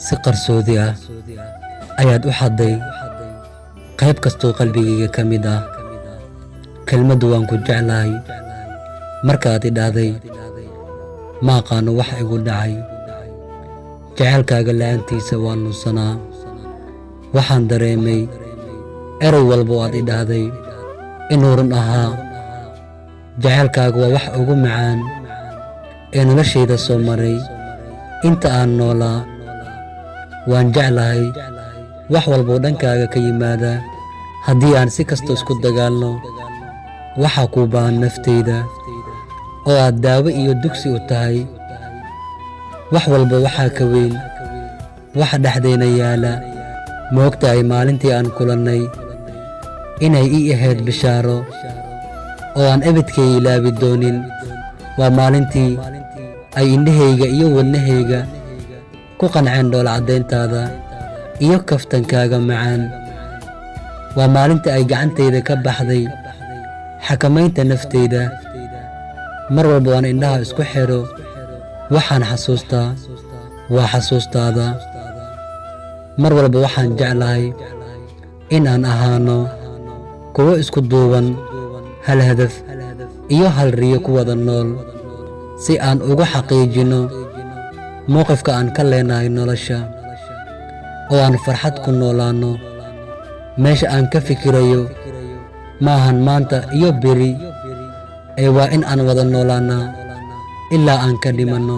si qarsoodi ah ayaad u xadday qayb kastoo qalbigayga ka mid ah. kelmaddu waan ku jeclahay markaad idhaahday ma aqaano wax igu dhacay. jacaylkaaga la'aantiisa waan lunsanaa. waxaan dareemay eray walbo aad idhaahday inuu run ahaa. jacaylkaaga waa wax ugu macaan ee noloshayda soo maray inta aan noolaa. waan jeclahay wax walboo dhankaaga ka yimaada. haddii aan si kasto isku dagaalno waxaa kuu baahan naftayda oo aad daawo iyo dugsi u tahay. wax walba waxaa ka weyn waxa dhexdayna yaala. ma ogtahay maalintii aan kulannay inay ii ahayd bishaaro oo aan ebedkay ilaabi doonin. waa maalintii ay indhahayga iyo wadnahayga ku qanceen dhool caddayntaada iyo kaftankaaga macaan. waa maalintii ay gacantayda ka baxday xakamaynta naftayda. mar walba waan indhaha isku xidho waxaan xasuustaa waa xasuustaada. mar walba waxaan jeclahay in aan ahaano kuwo isku duuban, hal hadaf iyo hal riyo ku wada nool, si aan ugu xaqiijino mowqifka aan ka leenahay nolosha, oo aan farxad ku noolaano. meesha aan ka fikirayo maahan maanta iyo beri, ee waa in aan wada noolaanaa ilaa aan ka dhimanno.